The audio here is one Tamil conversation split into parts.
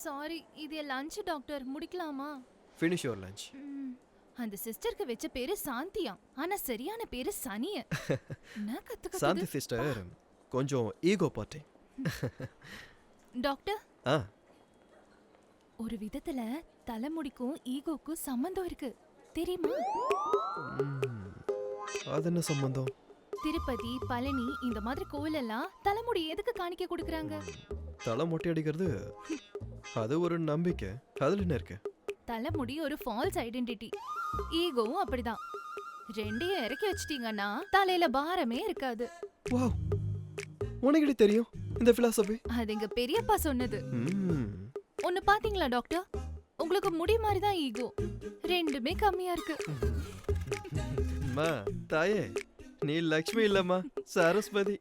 சாரி, இது என் லஞ்ச் டாக்டர். முடிக்கலாமா? Finish your lunch. அந்த சிஸ்டருக்கு வெச்ச பேரு சாந்தியா. ஆனா சரியான பேரு சனிய. நான் கத்துக்கிட்டது. சாந்தி சிஸ்டர் கொஞ்சம் ஈகோ பார்ட்டி. டாக்டர், ஆ ஒரு விதத்துல தலைமுடிக்கும் ஈகோக்கும் சம்பந்தம் இருக்கு. தெரியுமா? அது என்ன சம்பந்தம்? திருப்பதி, பழனி இந்த மாதிரி கோவில் எல்லாம் தலைமுடி எதுக்கு காணிக்க கொடுக்கறாங்க? தலை மொட்டை அடிக்கிறது அது ஒரு நம்பிக்கை. அதுல என்ன இருக்கு? தலைமுடி ஒரு ஃபால்ஸ் ஐடென்டிட்டி. ஈகோவும் அப்படிதான். ரெண்டையும் இறக்கி வச்சிட்டீங்கன்னா தலையில பாரமே இருக்காது. வாவ், உனக்கு தெரியும் இந்த philosophy? அது எங்க பெரியப்பா சொன்னது. ஒன்னு பாத்தீங்களா டாக்டர்? உங்களுக்கு முடி மாதிரி தான் ஈகோ. ரெண்டுமே கம்மியா இருக்கு. அம்மா தாயே, நீ லக்ஷ்மி இல்லம்மா, சரஸ்வதி.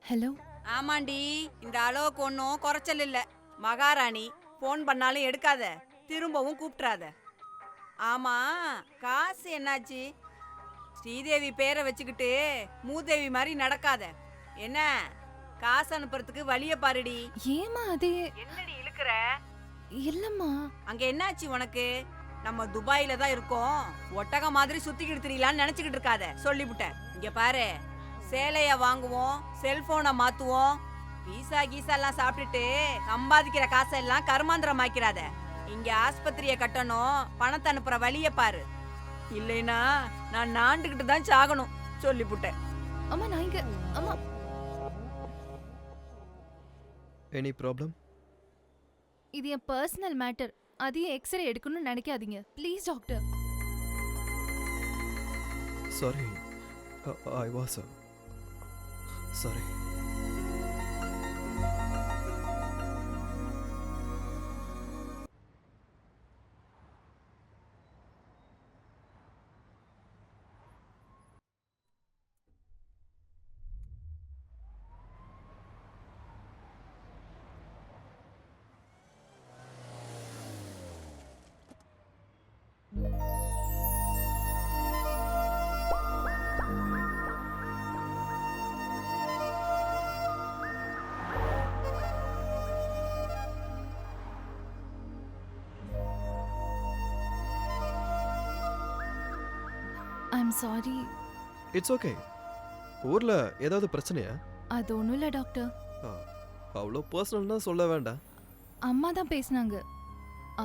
ஹலோ. ஆமாண்டி, இந்த அளவுக்கு ஒன்றும் குறைச்சல் இல்லை. மகாராணி ஃபோன் பண்ணாலும் எடுக்காத, திரும்பவும் கூப்பிட்றாத. ஆமா, காசு என்னாச்சு? ஸ்ரீதேவி பேரை வச்சுக்கிட்டு மூதேவி மாதிரி நடக்காத. என்ன, காசு அனுப்புறதுக்கு வழிய பாருடி. ஏமா அது? என்னடி இழுக்கிற? இல்லம்மா. அங்க என்னாச்சு உனக்கு? நம்ம துபாயில தான் இருக்கோம். ஒட்டக மாதிரி சுத்திக்கிட்டு திரியலான்னு நினைச்சுக்கிட்டு இருக்காத, சொல்லிவிட்டேன். இங்க பாரு, சேலைய வாங்குவோம், செல்போனை மாத்துவோம், பீசா கீசா எல்லாம் சாப்பிட்டுட்டு சம்பாதிக்கிற காசெல்லாம் கருமாந்திரம் ஆக்கிறாத. இங்க ஆஸ்பத்திரிய கட்டணும், பணத்தை அனுப்புற வழிய பாரு. இல்லைனா நான் நாண்டுகிட்டு தான் சாகணும், சொல்லிவிட்டேன். அம்மா நான் இங்க. அம்மா, எனி ப்ராப்ளம்? இது என் பர்சனல் மேட்டர். அதையும் எக்ஸ்ரே எடுக்கணும்னு நினைக்காதீங்க please doctor. Sorry, I was sorry. I'm sorry. It's okay. ஊர்ல ஏதாவது பிரச்சனையா? அது ஒன்றும் இல்லை டாக்டர். அவ்வளோ பர்சனல்னா சொல்ல வேண்டாம். அம்மா தான் பேசினாங்க.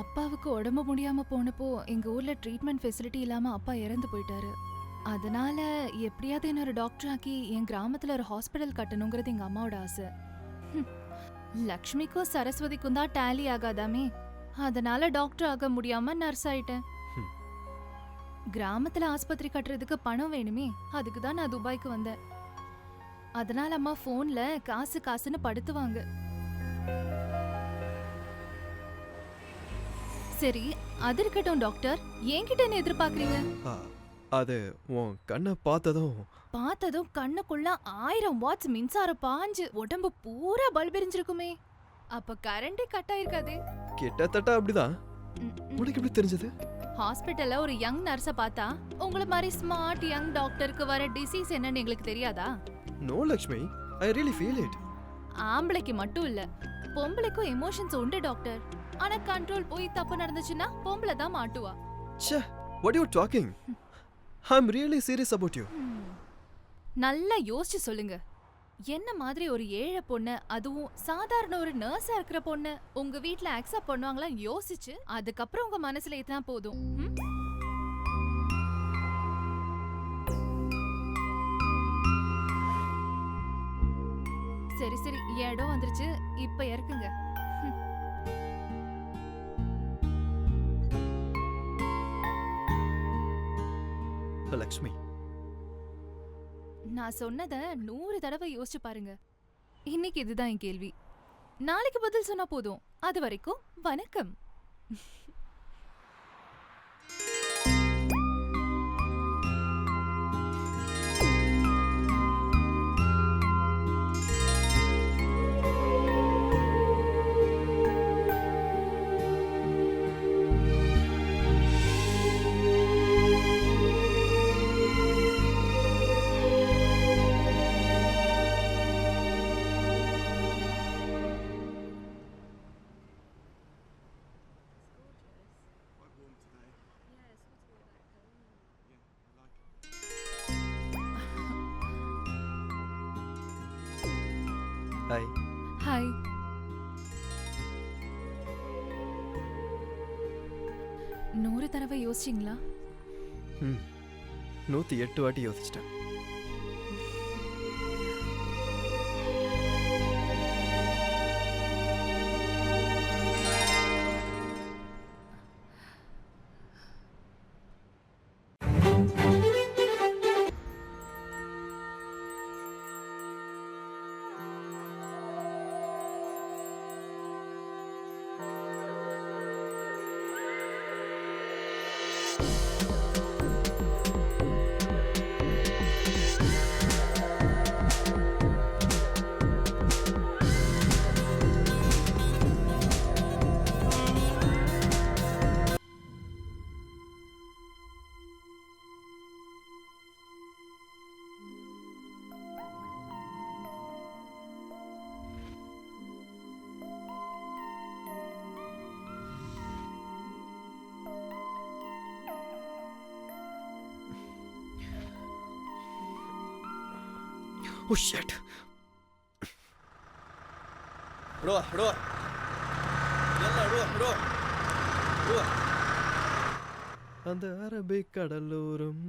அப்பாவுக்கு உடம்பு முடியாம போனப்போ எங்க ஊர்ல ட்ரீட்மெண்ட் ஃபெசிலிட்டி இல்லாம அப்பா இறந்து போயிட்டாரு. அதனால எப்படியாவது இன்னொரு டாக்டர் ஆக்கி என் கிராமத்துல ஒரு ஹாஸ்பிட்டல் கட்டணுங்கிறது எங்க அம்மாவோட ஆசை. லக்ஷ்மிக்கும் சரஸ்வதிக்கும் தான் டேலி ஆகாதாமே, அதனால டாக்டர் ஆக முடியாம நர்ஸ் ஆயிட்டேன். கிராமத்துல ஆஸ்பத்திரி கட்டுறதுக்கு பணம் வேணுமே, அதுக்கு தான் நான் துபாய்க்கு வந்தேன். அதனால அம்மா போன்ல காசு காசுன்னு படுத்துவாங்க. சரி, அது இருக்கட்டும் டாக்டர், என்கிட்ட என்ன எதிர்பார்க்கறீங்க? அது உன் கண்ணை பார்த்ததும் கண்ணுக்குள்ள 1000 வாட்ஸ் மின்சாரம் பாஞ்சு உடம்பு பூரா பல்ப் எரிஞ்சிருக்குமே. அப்ப கரண்டே கட் ஆயிருக்காதே. கிட்டத்தட்ட அப்படிதான். உனக்கு எப்படி தெரிஞ்சது? ஹாஸ்பிட்டல்ல ஒரு யங் நர்ஸ பார்த்தா உங்கள மாதிரி ஸ்மார்ட் யங் டாக்டருக்கு வர டிசீஸ் என்னன்னு எங்களுக்கு தெரியாதா? No Lakshmi, I really feel it. ஆம்பளைக்கு மட்டும் இல்ல, பொம்பளைக்கும் எமோஷன்ஸ் உண்டு டாக்டர். ஆனா கண்ட்ரோல் போய் தப்பு நடந்துச்சுன்னா பொம்பளை தான் மாட்டுவா. ச்சே, what you talking? I'm really serious about you. நல்லா யோசிச்சு சொல்லுங்க. என்ன மாதிரி ஒரு ஏழை பொண்ணு, அதுவும் சாதாரண ஒரு நர்ஸா இருக்கிற பொண்ணு உங்க வீட்ல அக்செப்ட் பண்ணுவாங்களா யோசிச்சு அதுக்கப்புறம் உங்க மனசுல ஏத்தனா போதும். சரி சரி, இடம் வந்துருச்சு, இப்ப இறக்குங்க. லக்ஷ்மி, நான் சொன்னத 100 தடவை யோசிச்சு பாருங்க. இன்னைக்கு இதுதான் என் கேள்வி. நாளைக்கு பதில் சொன்னா போதும். அது வரைக்கும் வணக்கம். ஹாய். ஹாய். நூறு தடவை யோசிச்சிங்களா? 108 வாட்டி யோசிச்சிட்டேன். Oh shit. روح روح يلا روح روح روح. அந்த அரபிக் கடலோரம்.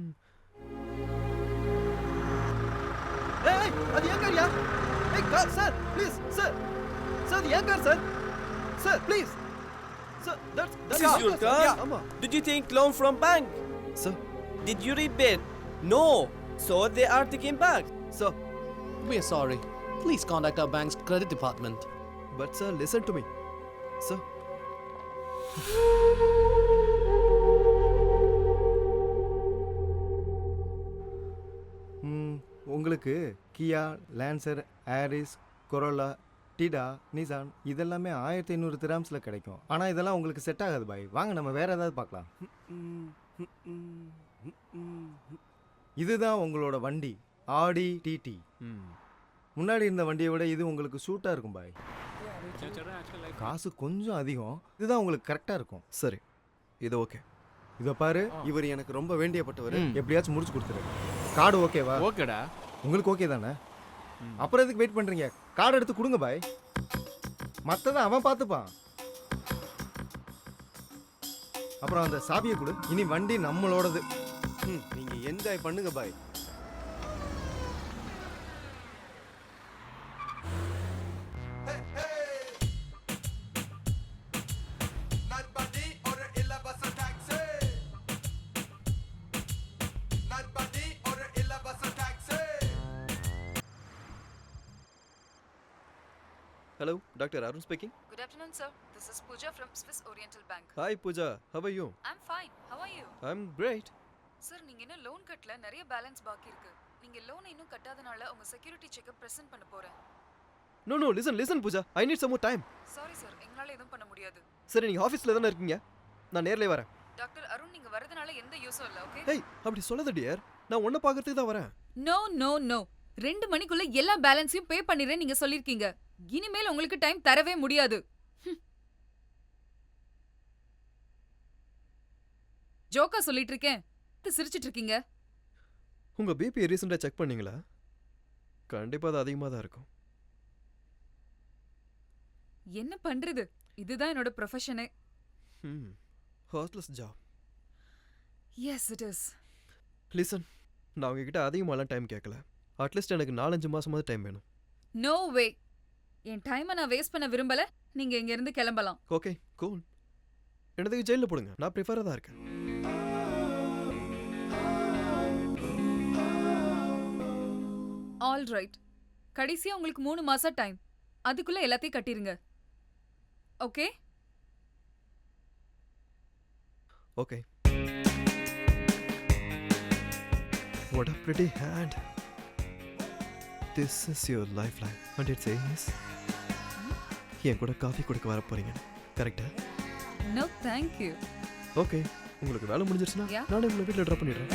ஏய் அது ஏன் காரியா? ஏய் car sir please sir. Sir அது ஏன் car sir? Sir please. Sir that's This is your car? ஆமா. Did you take loan from bank? Sir Did you repay? No. So they are taking back. Sir We are sorry. Please contact our bank's credit department. but sir listen to me. Sir உங்களுக்கு கியா, Lancer, Aries, corolla, theta, Nissan இதெல்லாமே 1500 திராம்ஸில் கிடைக்கும். ஆனால் இதெல்லாம் உங்களுக்கு செட் ஆகாது பாய். வாங்க நம்ம வேற ஏதாவது பார்க்கலாம். இதுதான் உங்களோட வண்டி, ஆடி டிடி. முன்னாடி இருந்த வண்டியை விட இது உங்களுக்கு சூட்டாக இருக்கும் பாய். காசு கொஞ்சம் அதிகம். இதுதான் உங்களுக்கு கரெக்டாக இருக்கும். சரி இது ஓகே. இதை பாரு, இவர் எனக்கு ரொம்ப வேண்டியப்பட்டவர். எப்படியாச்சும் முடிச்சு கொடுத்துரு. கார்டு ஓகேவா? ஓகேடா. உங்களுக்கு ஓகே தானே? அப்புறம் எதுக்கு வெயிட் பண்றீங்க? கார்டு எடுத்து கொடுங்க பாய். மத்தத அவன் பார்த்துப்பான். அப்புறம் அந்த சாவியை கொடு. இனி வண்டி நம்மளோடது. நீங்க என்ஜாய் பண்ணுங்க பாய். Hello, Dr. Arun speaking. Good afternoon, sir. This is Pooja from Swiss Oriental Bank. Hi Pooja, how are you? I'm fine. How are you? I'm great. Sir, நீங்க இன்னும் லோன் கட்டல, நிறைய பேலன்ஸ் பாக்கி இருக்கு. நீங்க லோன் இன்னும் கட்டாதனால உங்க செக்யூரிட்டி செக்கப் பிரசன்ட் பண்ண போறேன். No, listen Pooja. I need some more time. Sorry sir, எங்களால எதுவும் பண்ண முடியாது. சரி நீங்க ஆபீஸ்ல தானே இருக்கீங்க? நான் நேர்லயே வரேன். டாக்டர் அருண், நீங்க வரதுனால எந்த யூஸும் இல்ல, ஓகே? ஏய் அப்படி சொல்லாத டியர். நான் உன்னை பார்க்கறதுக்கு தான் வரேன். No no no. 2 மணிக்குள்ள எல்லா பேலன்ஸையும் பே பண்ணிடுறேன் நீங்க சொல்லிருக்கீங்க. இனிமேல் உங்களுக்கு டைம் தரவே முடியாது. ஜோக்கா சொல்லிட்டு இருக்கேன். சிரிச்சிட்டு இருக்கீங்க. உங்க பிபி ரீசெண்டா செக் பண்ணீங்களா? கண்டிப்பா அது அதிகமா தான் இருக்கும். என்ன பண்றது? இதுதான் என்னோட ப்ரொஃபஷனே. Hassleless job. Yes it is. Listen, நான் உங்ககிட்ட அதிகமாலாம் டைம் கேட்கல. அட்லீஸ்ட் எனக்கு 4-5 மாசமாவது டைம் வேணும். நோ வே. என் டைமை நான் வேஸ்ட் பண்ண விரும்பல. நீங்க இங்க இருந்து கிளம்பலாம். Okay cool. என்னதுக்கு ஜெயிலில் போடுங்க, நான் ப்ரிஃபராக தான் இருக்கேன். All right. கடைசியா உங்களுக்கு 3 மாசம் டைம். அதுக்குள்ள எல்லாத்தையும் கட்டிருங்க. Okay? Okay. What a pretty hand. This is your lifeline. And it says என் கூட காஃபி குடிக்க வர போறீங்க. கரெக்டா? No thank you. ஓகே. உங்களுக்கு வேலை முடிஞ்சிருச்சுனா Yeah. நானே உங்களை வீட்டில் ட்ராப் பண்ணிடுறேன்.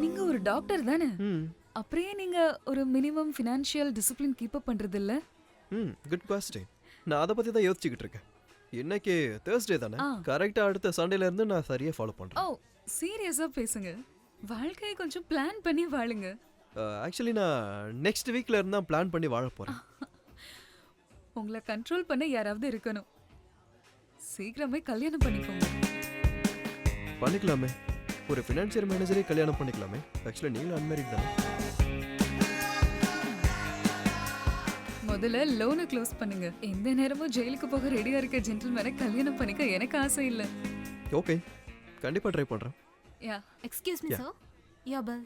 நீங்க ஒரு டாக்டர் தானே? அப்படியே நீங்க ஒரு minimum financial discipline keep up பண்றது இல்ல? Good question. நான் அதை பற்றி தான் யோசிச்சுக்கிட்டு இருக்கேன். இன்னைக்கு தேர்ஸ்டே தானே ஆ. கரெக்டா அடுத்த சண்டேல இருந்து நான் சரியா ஃபாலோ ஓ பண்றேன். சீரியஸா பேசுங்க. வாழ்க்கையை கொஞ்சம் பிளான் பண்ணி வாழுங்க. ஆக்சுவலி நான் நெக்ஸ்ட் வீக்ல இருந்து தான் பிளான் பண்ணி வாழ போறேன். உங்களை கண்ட்ரோல் பண்ண யாராவது இருக்கணும். சீக்கிரமே கல்யாணம் பண்ணிக்கோங்க. பண்ணிக்கலாமே. ஒரு ஃபினான்ஷியல் மேனேஜரே கல்யாணம் பண்ணிக்கலாமே. ஆக்சுவலி நீங்களும் அன்மேரிட் தானே. முதல்ல லோனை க்ளோஸ் பண்ணுங்க. எந்த நேரமும் ஜெயிலுக்கு போக ரெடியா இருக்க ஜென்டில்மேனை கல்யாணம் பண்ணிக்க எனக்கு ஆசை இல்ல. ஓகே, கண்டிப்பா ட்ரை பண்றேன். யா Excuse me, Yeah. sir. Your bill.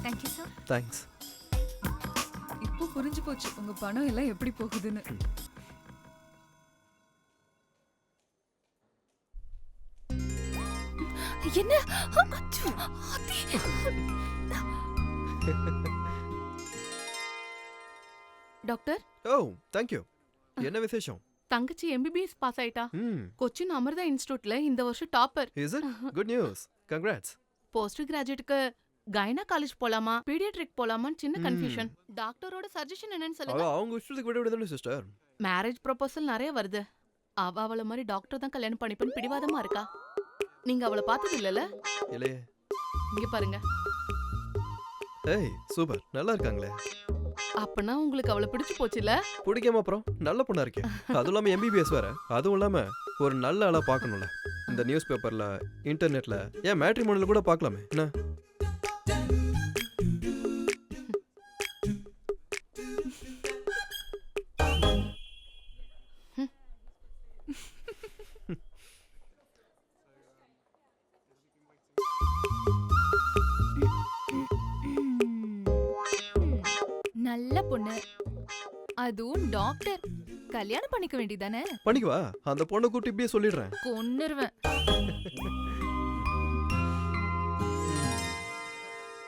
Thank you, sir. Thanks. இப்போ புரிஞ்சு போச்சு உங்க பணம் எல்லாம் எப்படி போகுதுன்னு. என்ன அச்சோ, ஆத்தி. Doctor O thank you. என்ன விசேஷம்? தங்கச்சி எம்பிபிஎஸ் பாஸ் ஆயிட்டா. ம் கொச்சின் அமிர்தா இன்ஸ்டிடியூட்ல இந்த வருஷம் topper. Is it good news? Congrats. Post கிராஜுவேட்டுக்கு கைனா காலேஜ் போலாமா பீடியாட்ரிக் போலாமான்னு சின்ன கன்ஃபியூஷன். டாக்டரோட சஜஷன் என்னன்னு சொல்லுங்க. அவங்க இஷ்டத்துக்கு விட விடுதானே சிஸ்டர். மேரேஜ் ப்ரொபோசல் நிறைய வருது. அவள மாதிரி டாக்டர் தான் கல்யாணம் பண்ணிப்பேன்னு பிடிவாதமா இருக்கா. நீங்க அவளை பார்த்தது இல்லல? இல்லையே. இங்க பாருங்க. ஏய் சூப்பர், நல்லா இருக்காங்களே. அப்பனா உங்களுக்கு அவளை பிடிச்சு போச்சுல? பிடிக்காம அப்புறம் நல்ல பொண்ணா இருக்கேன். அதுவும் இல்லாம எம்பிபிஎஸ் வேற. அதுவும் இல்லாம ஒரு நல்ல ஆளா பார்க்கணும்ல. இந்த நியூஸ் பேப்பர்ல இன்டர்நெட்ல ஏன் மேட்ரிமோனில கூட பார்க்கலாமே என்ன? நல்ல பொண்ணு, அதுவும் டாக்டர். கல்யாணம் பண்ணிக்க வேண்டியதானே? பண்ணிக்குவா. அந்த பொண்ணை கூட்டி இப்படியே சொல்லிடுறேன். கொன்னுருவேன்.